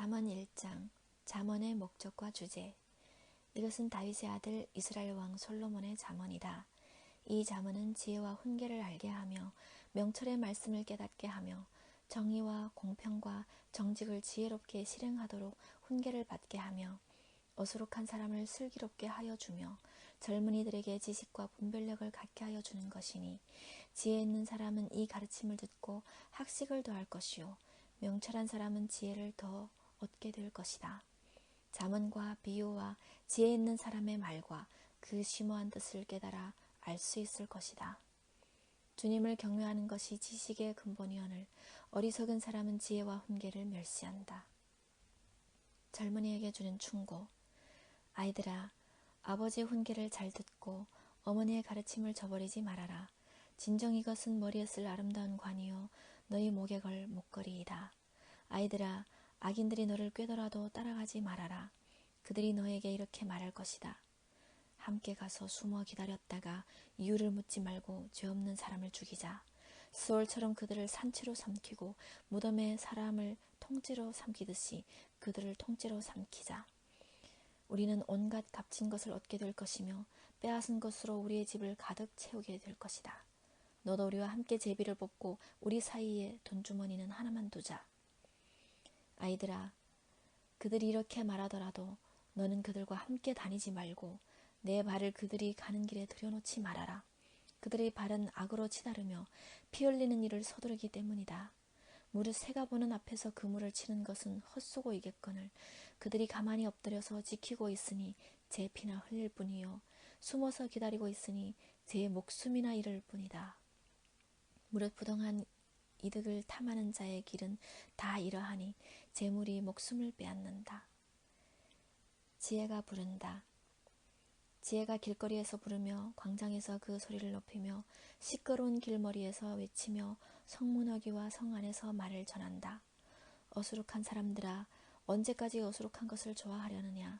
잠언 1장 잠언의 목적과 주제. 이것은 다윗의 아들 이스라엘 왕 솔로몬의 잠언이다. 이 잠언은 지혜와 훈계를 알게 하며 명철의 말씀을 깨닫게 하며 정의와 공평과 정직을 지혜롭게 실행하도록 훈계를 받게 하며 어수룩한 사람을 슬기롭게 하여 주며 젊은이들에게 지식과 분별력을 갖게 하여 주는 것이니, 지혜 있는 사람은 이 가르침을 듣고 학식을 더할 것이요 명철한 사람은 지혜를 더 얻게 될 것이다. 잠언과 비유와 지혜 있는 사람의 말과 그 심오한 뜻을 깨달아 알 수 있을 것이다. 주님을 경외하는 것이 지식의 근본이오늘 어리석은 사람은 지혜와 훈계를 멸시한다. 젊은이에게 주는 충고. 아이들아, 아버지의 훈계를 잘 듣고 어머니의 가르침을 저버리지 말아라. 진정 이것은 머리에 쓸 아름다운 관이요 너희 목에 걸 목걸이이다. 아이들아, 악인들이 너를 꾀더라도 따라가지 말아라. 그들이 너에게 이렇게 말할 것이다. 함께 가서 숨어 기다렸다가 이유를 묻지 말고 죄 없는 사람을 죽이자. 수월처럼 그들을 산채로 삼키고 무덤에 사람을 통째로 삼키듯이 그들을 통째로 삼키자. 우리는 온갖 값진 것을 얻게 될 것이며 빼앗은 것으로 우리의 집을 가득 채우게 될 것이다. 너도 우리와 함께 제비를 뽑고 우리 사이에 돈주머니는 하나만 두자. 아이들아, 그들이 이렇게 말하더라도 너는 그들과 함께 다니지 말고 내 발을 그들이 가는 길에 들여놓지 말아라. 그들의 발은 악으로 치다르며 피 흘리는 일을 서두르기 때문이다. 무릇 새가 보는 앞에서 그물을 치는 것은 헛수고이겠거늘 그들이 가만히 엎드려서 지키고 있으니 제 피나 흘릴 뿐이요 숨어서 기다리고 있으니 제 목숨이나 잃을 뿐이다. 무릇 부당한 이득을 탐하는 자의 길은 다 이러하니 재물이 목숨을 빼앗는다. 지혜가 부른다. 지혜가 길거리에서 부르며 광장에서 그 소리를 높이며 시끄러운 길머리에서 외치며 성문어귀와 성 안에서 말을 전한다. 어수룩한 사람들아, 언제까지 어수룩한 것을 좋아하려느냐?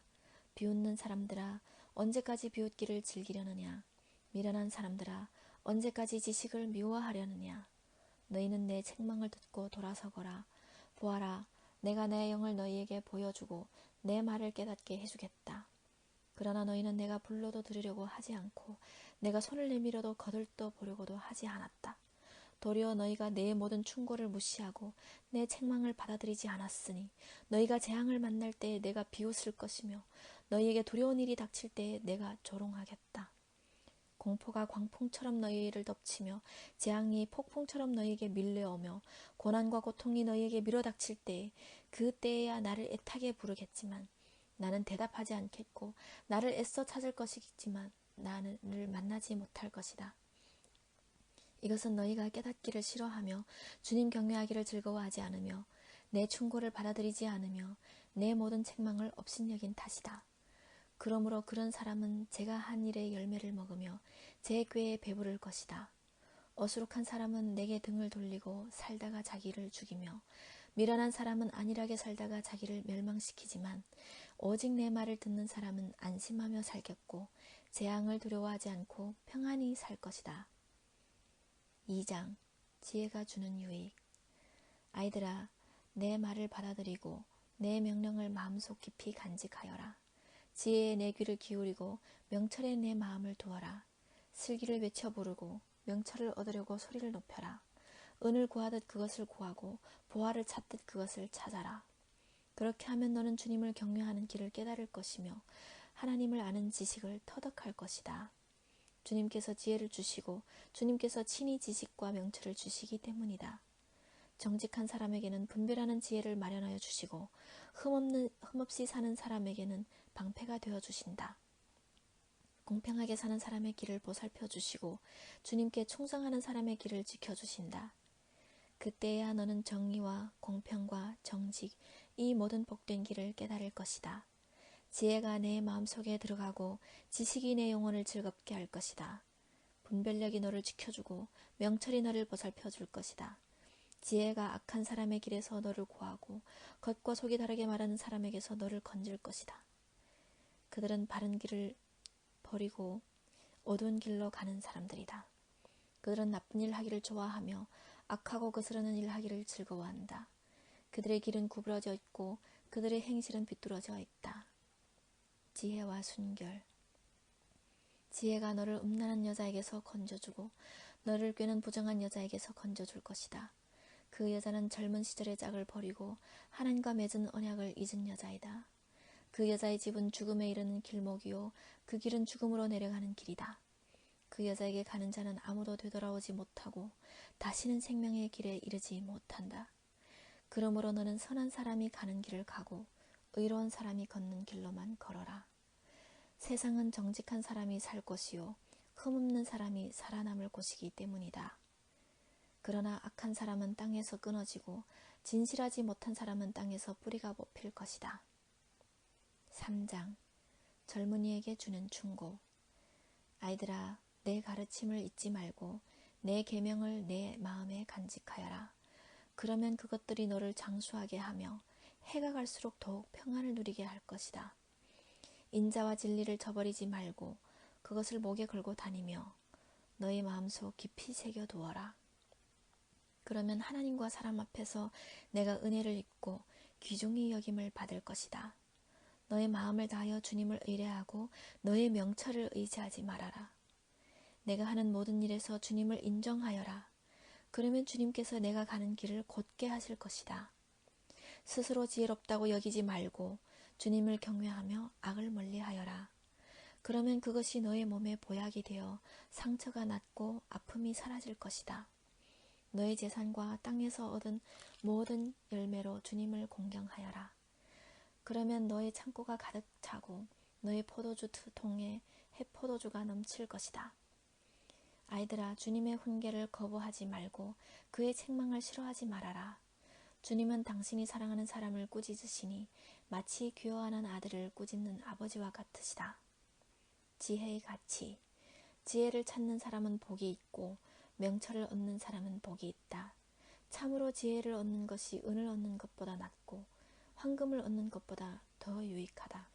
비웃는 사람들아, 언제까지 비웃기를 즐기려느냐? 미련한 사람들아, 언제까지 지식을 미워하려느냐? 너희는 내 책망을 듣고 돌아서거라. 보아라, 내가 내 영을 너희에게 보여주고 내 말을 깨닫게 해주겠다. 그러나 너희는 내가 불러도 들으려고 하지 않고 내가 손을 내밀어도 거들떠 보려고도 하지 않았다. 도리어 너희가 내 모든 충고를 무시하고 내 책망을 받아들이지 않았으니 너희가 재앙을 만날 때에 내가 비웃을 것이며 너희에게 두려운 일이 닥칠 때에 내가 조롱하겠다. 공포가 광풍처럼 너희를 덮치며 재앙이 폭풍처럼 너희에게 밀려오며 고난과 고통이 너희에게 밀어닥칠 때에 그때에야 나를 애타게 부르겠지만 나는 대답하지 않겠고 나를 애써 찾을 것이겠지만 나를 만나지 못할 것이다. 이것은 너희가 깨닫기를 싫어하며 주님 경외하기를 즐거워하지 않으며 내 충고를 받아들이지 않으며 내 모든 책망을 업신여긴 탓이다. 그러므로 그런 사람은 제가 한 일의 열매를 먹으며 제 꾀에 배부를 것이다. 어수룩한 사람은 내게 등을 돌리고 살다가 자기를 죽이며 미련한 사람은 안일하게 살다가 자기를 멸망시키지만 오직 내 말을 듣는 사람은 안심하며 살겠고 재앙을 두려워하지 않고 평안히 살 것이다. 2장 지혜가 주는 유익. 아이들아, 내 말을 받아들이고 내 명령을 마음속 깊이 간직하여라. 지혜에 내 귀를 기울이고 명철에 내 마음을 두어라. 슬기를 외쳐 부르고 명철을 얻으려고 소리를 높여라. 은을 구하듯 그것을 구하고 보화를 찾듯 그것을 찾아라. 그렇게 하면 너는 주님을 경외하는 길을 깨달을 것이며 하나님을 아는 지식을 터득할 것이다. 주님께서 지혜를 주시고 주님께서 친히 지식과 명철을 주시기 때문이다. 정직한 사람에게는 분별하는 지혜를 마련하여 주시고 흠없이 사는 사람에게는 방패가 되어 주신다. 공평하게 사는 사람의 길을 보살펴 주시고 주님께 충성하는 사람의 길을 지켜주신다. 그때야 너는 정의와 공평과 정직, 이 모든 복된 길을 깨달을 것이다. 지혜가 내 마음속에 들어가고 지식이 내 영혼을 즐겁게 할 것이다. 분별력이 너를 지켜주고 명철이 너를 보살펴 줄 것이다. 지혜가 악한 사람의 길에서 너를 구하고 겉과 속이 다르게 말하는 사람에게서 너를 건질 것이다. 그들은 바른 길을 버리고 어두운 길로 가는 사람들이다. 그들은 나쁜 일 하기를 좋아하며 악하고 거스르는 일 하기를 즐거워한다. 그들의 길은 구부러져 있고 그들의 행실은 비뚤어져 있다. 지혜와 순결. 지혜가 너를 음란한 여자에게서 건져주고 너를 꾀는 부정한 여자에게서 건져줄 것이다. 그 여자는 젊은 시절의 짝을 버리고 하나님과 맺은 언약을 잊은 여자이다. 그 여자의 집은 죽음에 이르는 길목이요 그 길은 죽음으로 내려가는 길이다. 그 여자에게 가는 자는 아무도 되돌아오지 못하고 다시는 생명의 길에 이르지 못한다. 그러므로 너는 선한 사람이 가는 길을 가고 의로운 사람이 걷는 길로만 걸어라. 세상은 정직한 사람이 살 곳이요 흠없는 사람이 살아남을 곳이기 때문이다. 그러나 악한 사람은 땅에서 끊어지고 진실하지 못한 사람은 땅에서 뿌리가 뽑힐 것이다. 3장. 젊은이에게 주는 충고. 아이들아, 내 가르침을 잊지 말고 내 계명을 내 마음에 간직하여라. 그러면 그것들이 너를 장수하게 하며 해가 갈수록 더욱 평안을 누리게 할 것이다. 인자와 진리를 저버리지 말고 그것을 목에 걸고 다니며 너희 마음속 깊이 새겨두어라. 그러면 하나님과 사람 앞에서 내가 은혜를 입고 귀중히 여김을 받을 것이다. 너의 마음을 다하여 주님을 의뢰하고 너의 명철을 의지하지 말아라. 내가 하는 모든 일에서 주님을 인정하여라. 그러면 주님께서 내가 가는 길을 곧게 하실 것이다. 스스로 지혜롭다고 여기지 말고 주님을 경외하며 악을 멀리하여라. 그러면 그것이 너의 몸에 보약이 되어 상처가 낫고 아픔이 사라질 것이다. 너의 재산과 땅에서 얻은 모든 열매로 주님을 공경하여라. 그러면 너의 창고가 가득 차고 너의 포도주 통에 해포도주가 넘칠 것이다. 아이들아, 주님의 훈계를 거부하지 말고 그의 책망을 싫어하지 말아라. 주님은 당신이 사랑하는 사람을 꾸짖으시니 마치 귀여워하는 아들을 꾸짖는 아버지와 같으시다. 지혜의 가치. 지혜를 찾는 사람은 복이 있고 명철을 얻는 사람은 복이 있다. 참으로 지혜를 얻는 것이 은을 얻는 것보다 낫고 황금을 얻는 것보다 더 유익하다.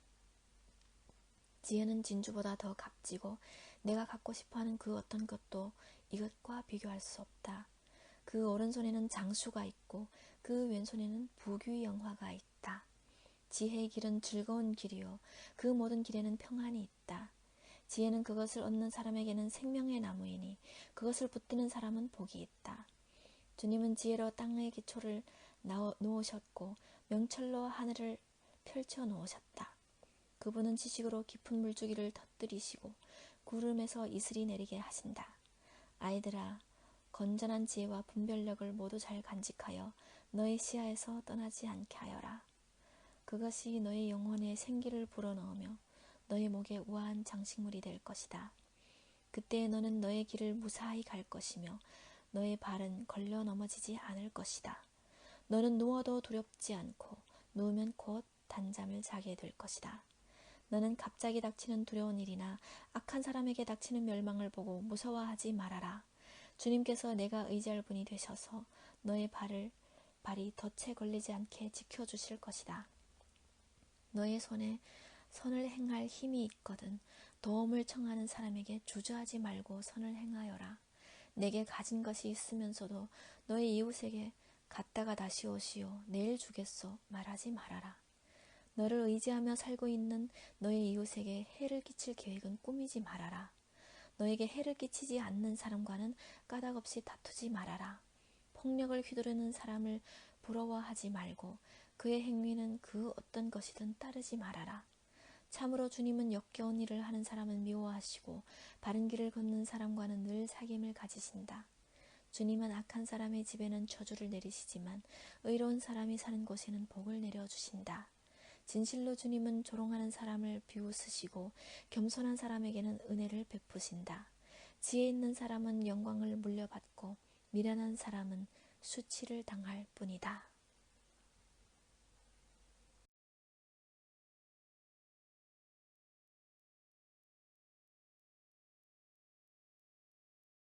지혜는 진주보다 더 값지고 내가 갖고 싶어하는 그 어떤 것도 이것과 비교할 수 없다. 그 오른손에는 장수가 있고 그 왼손에는 부귀 영화가 있다. 지혜의 길은 즐거운 길이요 그 모든 길에는 평안이 있다. 지혜는 그것을 얻는 사람에게는 생명의 나무이니 그것을 붙드는 사람은 복이 있다. 주님은 지혜로 땅의 기초를 놓으셨고 명철로 하늘을 펼쳐 놓으셨다. 그분은 지식으로 깊은 물줄기를 터뜨리시고 구름에서 이슬이 내리게 하신다. 아이들아, 건전한 지혜와 분별력을 모두 잘 간직하여 너의 시야에서 떠나지 않게 하여라. 그것이 너의 영혼에 생기를 불어넣으며 너의 목에 우아한 장식물이 될 것이다. 그때 너는 너의 길을 무사히 갈 것이며 너의 발은 걸려 넘어지지 않을 것이다. 너는 누워도 두렵지 않고 누우면 곧 단잠을 자게 될 것이다. 너는 갑자기 닥치는 두려운 일이나 악한 사람에게 닥치는 멸망을 보고 무서워하지 말아라. 주님께서 내가 의지할 분이 되셔서 너의 발이 덫에 걸리지 않게 지켜주실 것이다. 너의 손에 선을 행할 힘이 있거든 도움을 청하는 사람에게 주저하지 말고 선을 행하여라. 내게 가진 것이 있으면서도 너의 이웃에게 갔다가 다시 오시오 내일 주겠소 말하지 말아라. 너를 의지하며 살고 있는 너의 이웃에게 해를 끼칠 계획은 꾸미지 말아라. 너에게 해를 끼치지 않는 사람과는 까닭없이 다투지 말아라. 폭력을 휘두르는 사람을 부러워하지 말고 그의 행위는 그 어떤 것이든 따르지 말아라. 참으로 주님은 역겨운 일을 하는 사람은 미워하시고 바른 길을 걷는 사람과는 늘 사귐을 가지신다. 주님은 악한 사람의 집에는 저주를 내리시지만 의로운 사람이 사는 곳에는 복을 내려주신다. 진실로 주님은 조롱하는 사람을 비웃으시고 겸손한 사람에게는 은혜를 베푸신다. 지혜 있는 사람은 영광을 물려받고 미련한 사람은 수치를 당할 뿐이다.